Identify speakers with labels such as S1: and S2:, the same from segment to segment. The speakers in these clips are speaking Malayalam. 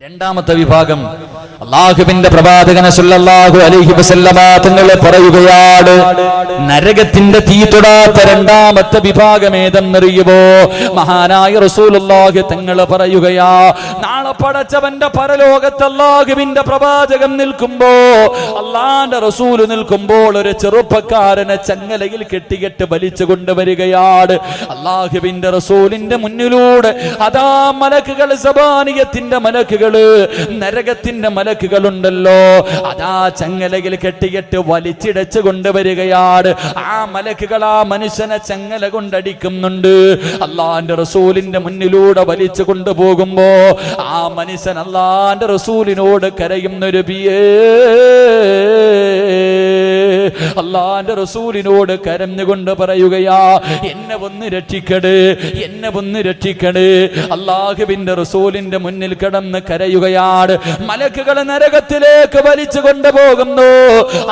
S1: രണ്ടാമത്തെ വിഭാഗം അല്ലാഹുവിന്റെ പ്രവാചകൻ സല്ലല്ലാഹു അലൈഹി വസല്ലമ തങ്ങൾ പറയുകയാണ്, നരകത്തിന്റെ തീ തൊടാത്ത രണ്ടാമത്തെ വിഭാഗം ഏതെന്നറിയുമോ? മഹാനായ റസൂലുള്ളാഹി തങ്ങൾ പറയുകയാ, നാളെ പടച്ചവന്റെ പരലോകത്ത് അല്ലാഹുവിന്റെ പ്രവാചകൻ നിൽക്കുമ്പോ, അല്ലാഹുവിന്റെ റസൂൽ നിൽക്കുമ്പോൾ ഒരു ചെറുപ്പക്കാരനെ ചങ്ങലയിൽ കെട്ടികെട്ട് വലിച്ചു കൊണ്ടുവരികയാണ്. അല്ലാഹുവിന്റെ റസൂലിന്റെ മുന്നിലൂടെ അതാ മലക്കുകൾ, സബാനിയത്തിന്റെ മലക്കുകൾ, നരകത്തിന്റെ മലക്കുകളുണ്ടല്ലോ, അതാ ചങ്ങലയിൽ കെട്ടിയിട്ട് വലിച്ചിടച്ച് കൊണ്ടുവരികയാണ്. ആ മലക്കുകൾ ആ മനുഷ്യനെ ചങ്ങല കൊണ്ടടിക്കുന്നുണ്ട്. അള്ളാന്റെ റസൂലിന്റെ മുന്നിലൂടെ വലിച്ചു കൊണ്ടുപോകുമ്പോ ആ മനുഷ്യൻ അള്ളാന്റെ റസൂലിനോട് കരയുന്നൊരു ബിയേ, അള്ളാന്റെ റസൂലിനോട് കരഞ്ഞുകൊണ്ട് പറയുകയാ, എന്നെ ഒന്ന് രക്ഷിക്കട്, എന്നെ ഒന്ന് രക്ഷിക്കട്. അള്ളാഹുവിന്റെ റസൂലിന്റെ മുന്നിൽ കിടന്ന് കരയുകയാണ്. മലക്കുകൾ നരകത്തിലേക്ക് വലിച്ചു കൊണ്ടുപോകുന്നു.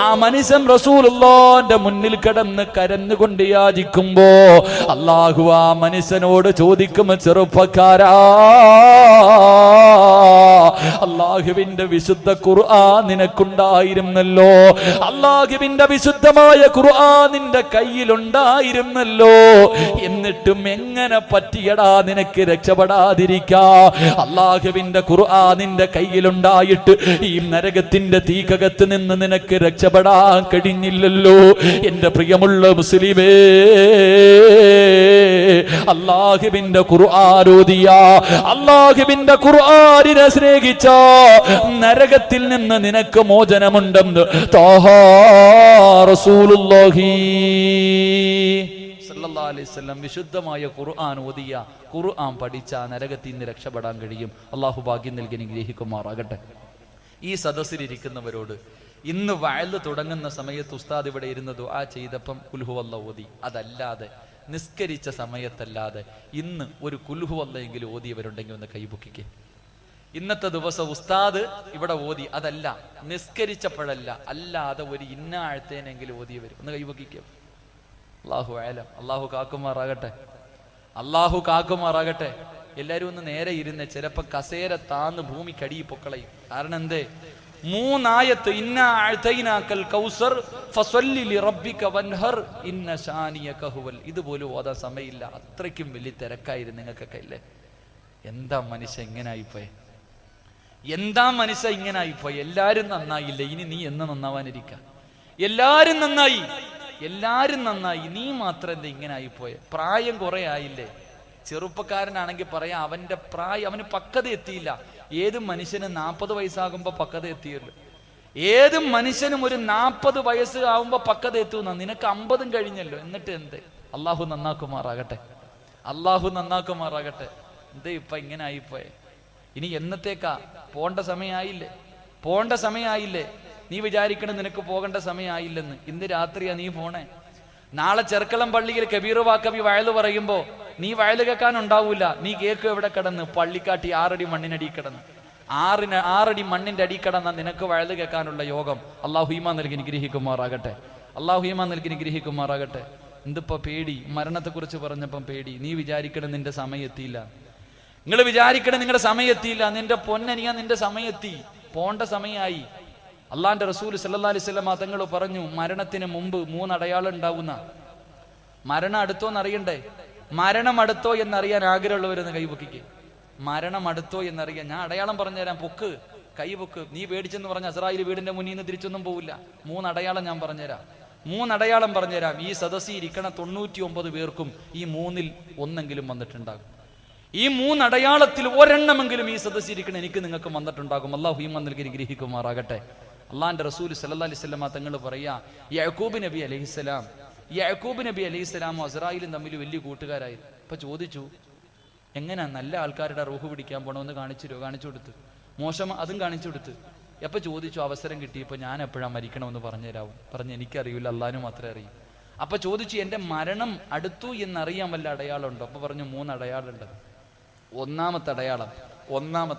S1: ആ മനുഷ്യൻ റസൂലുള്ളാഹിന്റെ മുന്നിൽ കിടന്ന് കരഞ്ഞുകൊണ്ട് യാചിക്കുമ്പോ അള്ളാഹു ആ മനുഷ്യനോട് ചോദിക്കും, ചെറുപ്പക്കാരാ, അള്ളാഹുവിന്റെ വിശുദ്ധ ഖുർആൻ നിനക്കുണ്ടായിരുന്നല്ലോ, അള്ളാഹുവിന്റെ വിശുദ്ധമായ ഖുർആൻ നിന്റെ കയ്യിലുണ്ടായിരുന്നല്ലോ, എന്നിട്ടും എങ്ങനെ പറ്റിയടാ നിനക്ക് രക്ഷപ്പെടാതിരിക്കാ? അള്ളാഹുവിന്റെ ഖുർആൻ നിന്റെ കയ്യിലുണ്ടായിട്ട് ഈ നരകത്തിന്റെ തീക്കകത്ത് നിന്ന് നിനക്ക് രക്ഷപ്പെടാൻ കഴിഞ്ഞില്ലല്ലോ. എന്റെ പ്രിയമുള്ള മുസ്ലിമേ, അള്ളാഹുവിന്റെ ഖുർആൻ ഓതിയ, അള്ളാഹുവിന്റെ ഖുർആനിനെ സ്നേഹിച്ച നരകത്തിൽ നിന്ന് നിനക്ക് മോചനമുണ്ടെന്ന് ത്വാഹാ റസൂലുള്ളാഹി സല്ലല്ലാഹു അലൈഹി വസല്ലം വിശുദ്ധമായ ഖുർആൻ ഓതിയ, ഖുർആൻ പഠിച്ച നരകത്തിൽ നിന്ന് രക്ഷപ്പെടാൻ കഴിയും. അള്ളാഹു ഭാഗ്യം നൽകി അനുഗ്രഹിക്കുമാറാകട്ടെ. ഈ സദസ്സിലിരിക്കുന്നവരോട് ഇന്ന് വഅദ് തുടങ്ങുന്ന സമയത്ത് ഉസ്താദ് ഇവിടെ ഇരുന്ന് ദുആ ചെയ്തപ്പം ഖുൽ ഹുവല്ലാഹു ഓതി, അതല്ലാതെ നിസ്കരിച്ച സമയത്തല്ലാതെ ഇന്ന് ഒരു ഖുൽ ഹുവല്ലാഹെങ്കിലും ഓതിയവരുണ്ടെങ്കിൽ ഒന്ന് കൈപൊക്കിക്കേ. ഇന്നത്തെ ദിവസം ഉസ്താദ് ഇവിടെ ഓതി, അതല്ല നിസ്കരിച്ചപ്പോഴല്ല, അല്ലാതെ ഒരു ഇന്ന ആഴ്ത്തേനെങ്കിലും ഓതിയവർ ഒന്ന് കൈപൊക്കിക്കോ. അല്ലാഹു അഅലം. അല്ലാഹു കാക്കുമാറാകട്ടെ, അല്ലാഹു കാക്കുമാറാകട്ടെ. എല്ലാരും ഒന്ന് നേരെ ഇരുന്ന്, ചിലപ്പോ കസേര താന്ന് ഭൂമിക്കടിയിൽ പൊക്കളയും. കാരണം എന്തേ? മൂന്നായത്ത്, ഇന്നാ അഅ്തൈനാക്കൽ കൗസർ ഫസല്ലി ലിറബ്ബിക വൻഹർ ഇന്ന ശാനിയക ഹുവൽ, ഇതുപോലും ഓതാൻ സമയമില്ല. അത്രയ്ക്കും വലിയ തിരക്കായിരുന്നു നിങ്ങൾക്കൊക്കെ ഇല്ലേ? എന്താ മനുഷ്യ ഇങ്ങനായിപ്പോയെ? എന്താ മനുഷ്യ ഇങ്ങനായിപ്പോയി? എല്ലാരും നന്നായില്ലേ? ഇനി നീ എന്ന് നന്നാവാനിരിക്ക? എല്ലാരും നന്നായി, എല്ലാരും നന്നായി, നീ മാത്രം എന്താ ഇങ്ങനെ ആയിപ്പോയെ? പ്രായം കുറെ ആയില്ലേ? ചെറുപ്പക്കാരനാണെങ്കിൽ പറയാം, അവന്റെ പ്രായം, അവന് പക്വത എത്തിയില്ല. ഏത് മനുഷ്യന് 40 വയസ്സാകുമ്പോ പക്വത എത്തിയല്ലോ. ഏത് മനുഷ്യനും ഒരു 40 വയസ്സ് ആകുമ്പോ പക്വത എത്തുന്ന, നിനക്ക് 50 കഴിഞ്ഞല്ലോ. എന്നിട്ട് എന്തേ? അള്ളാഹു നന്നാക്കുമാറാകട്ടെ, അള്ളാഹു നന്നാക്കുമാറാകട്ടെ. എന്തേ ഇപ്പൊ ഇങ്ങനെ ആയിപ്പോയെ? ഇനി എന്നത്തേക്കാ? പോണ്ട സമയമായില്ലേ? പോണ്ട സമയമായില്ലേ? നീ വിചാരിക്കണം നിനക്ക് പോകേണ്ട സമയമായില്ലെന്ന്. ഇന്ന് രാത്രിയാ നീ പോണേ. നാളെ ചെർക്കളം പള്ളിയിൽ കബീർ വാക്കബി വയല് പറയുമ്പോ നീ വയല് കേൾക്കാൻ ഉണ്ടാവൂല. നീ കേക്ക് എവിടെ കിടന്ന്? പള്ളിക്കാട്ടി 6 അടി മണ്ണിനടി കിടന്ന്, 6 അടി മണ്ണിന്റെ അടി കിടന്ന നിനക്ക് വയല് കേൾക്കാനുള്ള യോഗം അള്ളാഹു ഈമാൻ നൽകി നിഗ്രഹിക്കുമാറാകട്ടെ, അള്ളാഹു ഈമാൻ നൽകി നിഗ്രഹിക്കുമാറാകട്ടെ. എന്തിപ്പോ പേടി? മരണത്തെ കുറിച്ച് പറഞ്ഞപ്പം പേടി. നീ വിചാരിക്കണം നിന്റെ സമയം എത്തിയില്ല, നിങ്ങൾ വിചാരിക്കണം നിങ്ങളുടെ സമയം എത്തിയില്ല. നിന്റെ പൊന്നനിയാ, നിന്റെ സമയം എത്തി, പോണ്ട സമയമായി. അള്ളാന്റെ റസൂൽ സല്ലല്ലാഹു അലൈഹി വസല്ലം തങ്ങൾ പറഞ്ഞു, മരണത്തിന് മുമ്പ് 3 അടയാളം ഉണ്ടാവുന്ന. മരണം അടുത്തോന്ന് അറിയണ്ടേ? മരണം അടുത്തോ എന്നറിയാൻ ആഗ്രഹമുള്ളവരൊന്ന് കൈപൊക്കിക്ക്. മരണം അടുത്തോ എന്നറിയാൻ ഞാൻ അടയാളം പറഞ്ഞുതരാം. പൊക്ക്, കൈപൊക്ക്. നീ പേടിച്ചെന്ന് പറഞ്ഞ അസ്രായേൽ വീടിന്റെ മുന്നിൽ നിന്ന് തിരിച്ചൊന്നും പോവില്ല. 3 അടയാളം ഞാൻ പറഞ്ഞുതരാം, 3 അടയാളം പറഞ്ഞുതരാം. ഈ സദസ്സിൽ ഇരിക്കണ 99 പേർക്കും ഈ 3-ൽ ഒന്നെങ്കിലും വന്നിട്ടുണ്ടാകും. ഈ 3 അടയാളത്തിൽ ഒരെണ്ണമെങ്കിലും ഈ സദസ്സിൽ ഇരിക്കണ എനിക്ക് നിങ്ങൾക്ക് വന്നിട്ടുണ്ടാകും. അല്ലാഹു ഈമാൻ നൽകി അനുഗ്രഹിക്കുമാറാകട്ടെ. അള്ളാന്റെ റസൂൽ സല്ലല്ലാഹു അലൈഹി വസല്ലം തങ്ങൾ പറയാ, യാക്കൂബ് നബി അലൈഹിസ്സലാം, യാക്കൂബ് നബി അലൈഹിസ്സലാമും അസ്രായേലും തമ്മിൽ വലിയ കൂട്ടുകാരായിരുന്നു. അപ്പൊ ചോദിച്ചു, എങ്ങനെയാ നല്ല ആൾക്കാരുടെ റൂഹ് പിടിക്കാൻ പോണമെന്ന് കാണിച്ചു കൊടുത്ത്, മോശം അതും കാണിച്ചു കൊടുത്ത്. എപ്പൊ ചോദിച്ചു, അവസരം കിട്ടിയപ്പോ ഞാൻ എപ്പോഴാ മരിക്കണമെന്ന് പറഞ്ഞുതരാവും. പറഞ്ഞു, എനിക്കറിയില്ല, അള്ളാഹു മാത്രമേ അറിയൂ. അപ്പൊ ചോദിച്ചു, എന്റെ മരണം അടുത്തു എന്നറിയാൻ വല്ല അടയാളം ഉണ്ടോ? അപ്പൊ പറഞ്ഞു, 3 അടയാളം ഉണ്ട്. ഒന്നാമത്തെ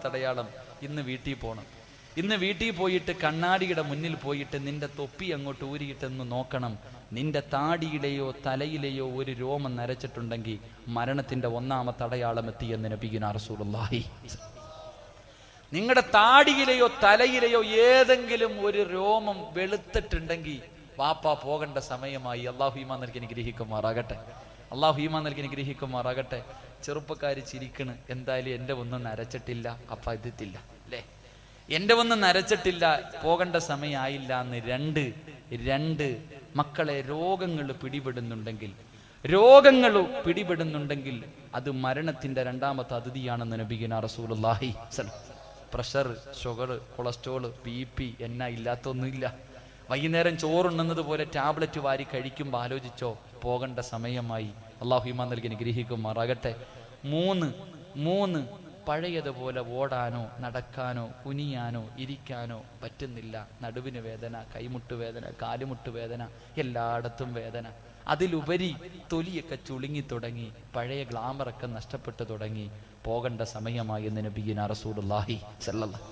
S1: അടയാളം, ഇന്ന് വീട്ടിൽ പോകണം. ഇന്ന് വീട്ടിൽ പോയിട്ട് കണ്ണാടിയുടെ മുന്നിൽ പോയിട്ട് നിന്റെ തൊപ്പി അങ്ങോട്ട് ഊരിയിട്ടെന്ന് നോക്കണം. നിന്റെ താടിയിലെയോ തലയിലെയോ ഒരു രോമം നരച്ചിട്ടുണ്ടെങ്കിൽ മരണത്തിന്റെ ഒന്നാമത്തെ അടയാളം എത്തിയെന്ന് നബിയുനാ റസൂലുള്ളാഹി. നിങ്ങളുടെ താടിയിലെയോ തലയിലെയോ ഏതെങ്കിലും ഒരു രോമം വെളുത്തിട്ടുണ്ടെങ്കിൽ വാപ്പ പോകേണ്ട സമയമായി. അള്ളാഹു ഈമാൻ നൽകി അനുഗ്രഹിക്കുമാറാകട്ടെ. അള്ളാഹു ഈമാൻ നൽകി അനുഗ്രഹിക്കുമാറാകട്ടെ. ചെറുപ്പക്കാര് ചിരിക്കണ്, എന്തായാലും എൻ്റെ ഒന്നും നരച്ചിട്ടില്ല, അപ്പ ഇതില്ല അല്ലേ, എൻ്റെ ഒന്നും നരച്ചിട്ടില്ല, പോകേണ്ട സമയമായില്ല എന്ന്. രണ്ട് മക്കളെ രോഗങ്ങൾ പിടിപെടുന്നുണ്ടെങ്കിൽ അത് മരണത്തിന്റെ രണ്ടാമത്തെ അതിഥിയാണെന്ന് നബിയുനാ റസൂലുള്ളാഹി. പ്രഷർ, ഷുഗർ, കൊളസ്ട്രോൾ, BP എന്നാ ഇല്ലാത്തൊന്നുമില്ല. വൈകുന്നേരം ചോറുണ്ണുന്നത് പോലെ ടാബ്ലറ്റ് വാരി കഴിക്കുമ്പോൾ ആലോചിച്ചോ, പോകേണ്ട സമയമായി. അള്ളാഹു ഈമാൻ നൽകി അനുഗ്രഹിക്കുമാറാകട്ടെ. 3 പഴയതുപോലെ ഓടാനോ നടക്കാനോ കുനിയാനോ ഇരിക്കാനോ പറ്റുന്നില്ല. നടുവിന് വേദന, കൈമുട്ട് വേദന, കാലുമുട്ട് വേദന, എല്ലായിടത്തും വേദന. അതിലുപരി തൊലിയൊക്കെ ചുളുങ്ങി തുടങ്ങി, പഴയ ഗ്ലാമറൊക്കെ നഷ്ടപ്പെട്ടു തുടങ്ങി. പോകേണ്ട സമയമായി എന്ന് നബിയുനാ റസൂലുള്ളാഹി സ്വല്ലല്ലാഹു.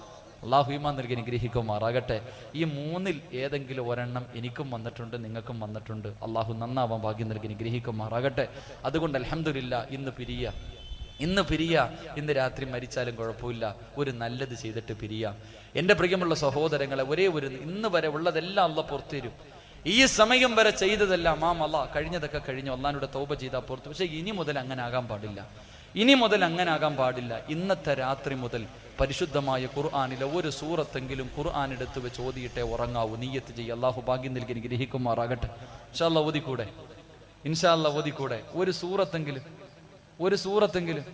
S1: അള്ളാഹു ഈമാൻ നൽകി അനുഗ്രഹിക്കുമാറാകട്ടെ. ഈ 3-ൽ ഏതെങ്കിലും ഒരെണ്ണം എനിക്കും വന്നിട്ടുണ്ട്, നിങ്ങൾക്കും വന്നിട്ടുണ്ട്. അള്ളാഹു നന്നാവാൻ ഭാഗ്യം നൽകി അനുഗ്രഹിക്കുമാറാകട്ടെ. അതുകൊണ്ട് അൽഹംദുലില്ലാ, ഇന്ന് പിരിയ, ഇന്ന് രാത്രി മരിച്ചാലും കുഴപ്പമില്ല, ഒരു നല്ലത് ചെയ്തിട്ട് പിരിയാം. എൻ്റെ പ്രിയമുള്ള സഹോദരങ്ങളെ, ഇന്ന് വരെ ഉള്ളതെല്ലാം അള്ളാഹ് പുറത്തു തരും. ഈ സമയം വരെ ചെയ്തതെല്ലാം അള്ളാഹ്, കഴിഞ്ഞതൊക്കെ കഴിഞ്ഞു, അള്ളാഹിനോട് തൗബ ചെയ്താൽ പുറത്തു. പക്ഷെ ഇനി മുതൽ അങ്ങനെ ആകാൻ പാടില്ല. ഇന്നത്തെ രാത്രി മുതൽ പരിശുദ്ധമായ ഖുർആനിലെ ഒരു സൂറത്തെങ്കിലും ഖുർആൻ എടുത്ത് വെച്ച് ഓതിയിട്ടേ ഉറങ്ങാവൂ. നീയത്ത് ചെയ്യ. അള്ളാഹു ഭാഗ്യം നൽകി ഗ്രഹിക്കുമാറാകട്ടെ. ഇൻഷാ അല്ലാഹ് ഓതിക്കൂടെ ഒരു സൂറത്തെങ്കിലും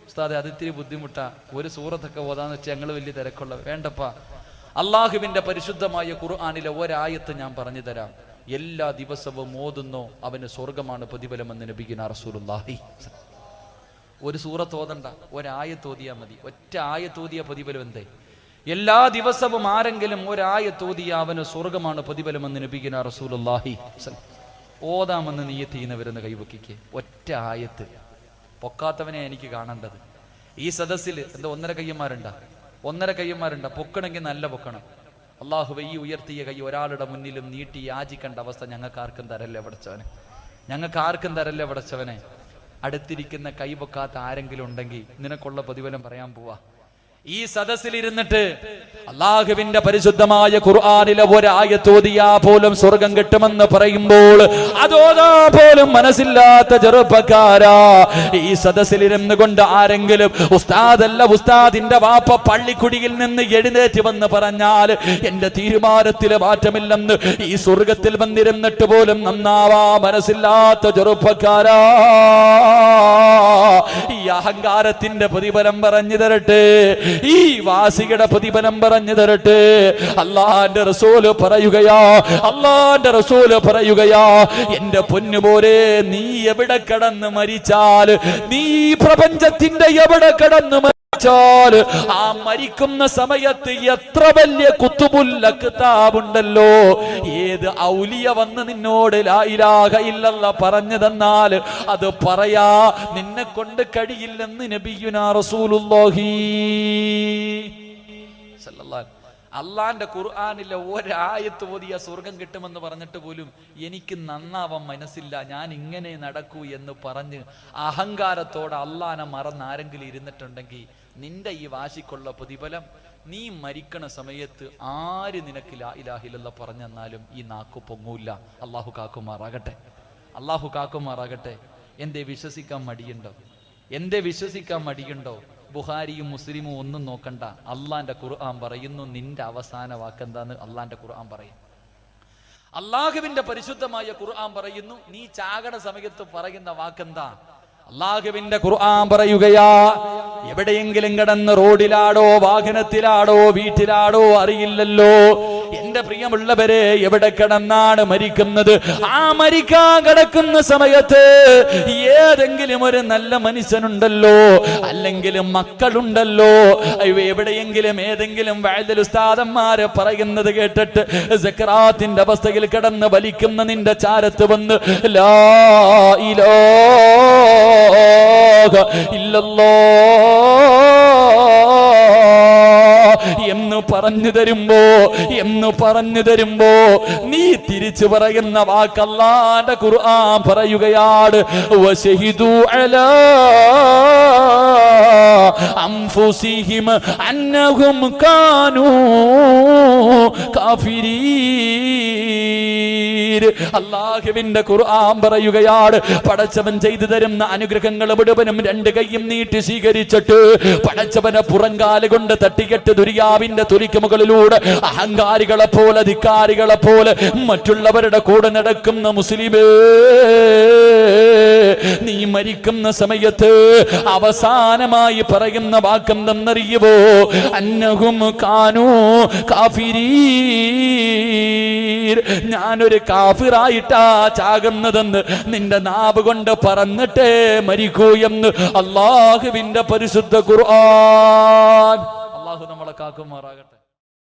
S1: ഉസ്താദെ, അത് ഇത്തിരി ബുദ്ധിമുട്ടാ. ഒരു സൂറത്തൊക്കെ ഓതാന്ന് വെച്ചാൽ ഞങ്ങൾ വലിയ തിരക്കുള്ള വേണ്ടപ്പാ. അള്ളാഹുവിന്റെ പരിശുദ്ധമായ ഖുർആനിലെ ഒരായത്ത് ഞാൻ പറഞ്ഞു തരാം. എല്ലാ ദിവസവും ഓതുന്നോ അവന് സ്വർഗമാണ് പ്രതിഫലമെന്ന് നബിയുനാ റസൂലുള്ളാഹി. ഒരു സൂറത്ത് ഓതണ്ട, ഒരായത്ത് ഓതിയാൽ മതി. ഒറ്റ ആയത്ത് ഓതിയ പ്രതിഫലം എന്തേ? എല്ലാ ദിവസവും ആരെങ്കിലും ഒരായത്ത് ഓതിയ അവന് സ്വർഗമാണ് പ്രതിഫലമെന്ന് നബിയുനാ റസൂലുള്ളാഹി. ഓതാമെന്ന് നീയത്ത് ചെയ്യുന്നവരെന്ന് കൈവക്കിക്ക്. ഒറ്റ ആയത്ത് പൊക്കാത്തവനെ എനിക്ക് കാണേണ്ടത്. ഈ സദസ്സിൽ എന്താ 1.5 കയ്യന്മാരുണ്ടാ? പൊക്കണമെങ്കിൽ നല്ല പൊക്കണം. അള്ളാഹുവേ, ഈ ഉയർത്തിയ കൈ ഒരാളുടെ മുന്നിലും നീട്ടി യാചിക്കേണ്ട അവസ്ഥ ഞങ്ങൾക്ക് ആർക്കും തരല്ലേ പടച്ചവനെ. അടുത്തിരിക്കുന്ന കൈ പൊക്കാത്ത ആരെങ്കിലും ഉണ്ടെങ്കിൽ നിനക്കുള്ള പ്രതിഫലം പറയാൻ പോവാ. ഈ സദസ്സിലിരുന്നിട്ട് അള്ളാഹുവിന്റെ പരിശുദ്ധമായ ഖുർആനിലെ ഒരായത്ത് ഓതിയാ പോലും സ്വർഗം കിട്ടുമെന്ന് പറയുമ്പോൾ അതോതാ പോലും മനസ്സില്ലാത്ത ചെറുപ്പക്കാരാ, ഈ സദസ്സിലിരുന്ന് കൊണ്ട് ആരെങ്കിലും ഉസ്താദിന്റെ വാപ്പ പള്ളിക്കുടിയിൽ നിന്ന് എഴുന്നേറ്റ് വന്ന് പറഞ്ഞാൽ എന്റെ തീരുമാനത്തില് മാറ്റമില്ലെന്ന് ഈ സ്വർഗത്തിൽ വന്നിരുന്നിട്ട് പോലും നന്നാവാ മനസ്സില്ലാത്ത ചെറുപ്പക്കാരാ, ഈ അഹങ്കാരത്തിന്റെ പ്രതിഫലം പറഞ്ഞു തരട്ടെ, ഈ വാസിയുടെ പ്രതിഫലം പറഞ്ഞു തരട്ടെ. അള്ളാന്റെ റസൂല് പറയുകയാ, എന്റെ പൊന്നുപോലെ, നീ എവിടെ കിടന്ന് മരിച്ചാൽ, നീ പ്രപഞ്ചത്തിന്റെ എവിടെ കിടന്ന് മരിച്ചാൽ, ആ മരിക്കുന്ന സമയത്ത് എത്ര വലിയ കുത്തുബുൽ അക്താബുണ്ടല്ലോ, ഏത് ഔലിയ വന്ന് നിന്നോട് ലാ ഇലാഹ ഇല്ലല്ലാഹ് പറഞ്ഞു തന്നാൽ അത് പറയാ നിന്നെ കൊണ്ട് കഴിയില്ലെന്ന് നബിയുനാ റസൂലുള്ളാഹി സല്ലല്ലാഹു. അള്ളാന്റെ ഖുർആനിലെ ഒരായത്ത് ഓതിയ സ്വർഗം കിട്ടുമെന്ന് പറഞ്ഞിട്ട് പോലും എനിക്ക് നന്നാവാൻ മനസ്സില്ല, ഞാൻ ഇങ്ങനെ നടക്കൂ എന്ന് പറഞ്ഞ് അഹങ്കാരത്തോടെ അള്ളാനെ മറന്ന് ആരെങ്കിലും ഇരുന്നിട്ടുണ്ടെങ്കിൽ നിന്റെ ഈ വാശിക്കുള്ള പ്രതിഫലം നീ മരിക്കണ സമയത്ത് ആര് നിനക്ക് ലാ ഇലാഹ ഇല്ലല്ലാഹ് പറഞ്ഞു തന്നാലും ഈ നാക്കു പൊങ്ങൂല്ല. അള്ളാഹു കാക്കുമാറാകട്ടെ. എന്തേ വിശ്വസിക്കാൻ മടിയുണ്ടോ? ബുഖാരിയും മുസ്ലിമും ഒന്നും നോക്കണ്ട. അള്ളാന്റെ ഖുർആൻ പറയുന്നു, നിന്റെ അവസാന വാക്കെന്താന്ന് അള്ളാന്റെ ഖുർആൻ പറയും. അള്ളാഹുവിന്റെ പരിശുദ്ധമായ ഖുർആൻ പറയുന്നു, നീ ചാകണ സമയത്ത് പറയുന്ന വാക്കെന്താ? അള്ളാഹുവിന്റെ ഖുർആൻ പറയുകയാ, എവിടെയെങ്കിലും കിടന്ന് റോഡിലാടോ വാഹനത്തിലാടോ വീട്ടിലാടോ അറിയില്ലല്ലോ, എന്റെ പ്രിയമുള്ളവരെ, എവിടെ കിടന്നാണ് മരിക്കുന്നത്? ആ മരിക്കാൻ കിടക്കുന്ന സമയത്ത് ഏതെങ്കിലും ഒരു നല്ല മനുഷ്യനുണ്ടല്ലോ, അല്ലെങ്കിൽ മക്കളുണ്ടല്ലോ, എവിടെയെങ്കിലും ഏതെങ്കിലും വഅദൽ ഉസ്താദന്മാരെ പറയുന്നത് കേട്ടിട്ട് സക്കറാത്തിന്റെ അവസ്ഥയിൽ കിടന്ന് വലിക്കുന്ന നിന്റെ ചാരത്ത് വന്ന് ലാ ഇല്ലല്ലാഹ് എന്ന് പറഞ്ഞു തരുമ്പോ നീ തിരിച്ചു പറയുന്ന വാക്ക് അല്ലാഹുവിന്റെ ഖുർആൻ പറയുകയാണ് വശഹിദു അലാ അൻഫുസിഹിം അന്നഹും കാനൂ കാഫിരീൻ. അല്ലാഹുവിന്റെ ഖുർആൻ പറയുകയാണ്, പടച്ചവൻ ചെയ്തു തരുന്ന അനുഗ്രഹങ്ങൾ മുഴുവനും രണ്ട് കൈയും നീട്ടി സ്വീകരിച്ചിട്ട് പടച്ചവനെ പുറങ്കാല് കൊണ്ട് തട്ടിക്കെട്ട് ദുരിയാവിന്റെ തുരിക്ക് മുകളിലൂടെ അഹങ്കാരികളെ പോലെ ധിക്കാരികളെ പോലെ മറ്റുള്ളവരുടെ കൂടെ നടക്കുന്ന മുസ്ലിമേ, നീ മരിക്കുന്ന സമയത്ത് അവസാനമായി പറയുന്ന വാക്കെന്തെന്നറിയുവോ? അന്നഹും കാനൂ കാഫിരീൻ. ഞാനൊരു കാഫിറായിട്ടാ ചാകുന്നതെന്ന് നിന്റെ നാവ് കൊണ്ട് പറഞ്ഞിട്ടേ മരിക്കൂ എന്ന് അല്ലാഹുവിന്റെ പരിശുദ്ധ ഖുർആൻ. അല്ലാഹു നമ്മളെ കാക്കുമാറാകട്ടെ.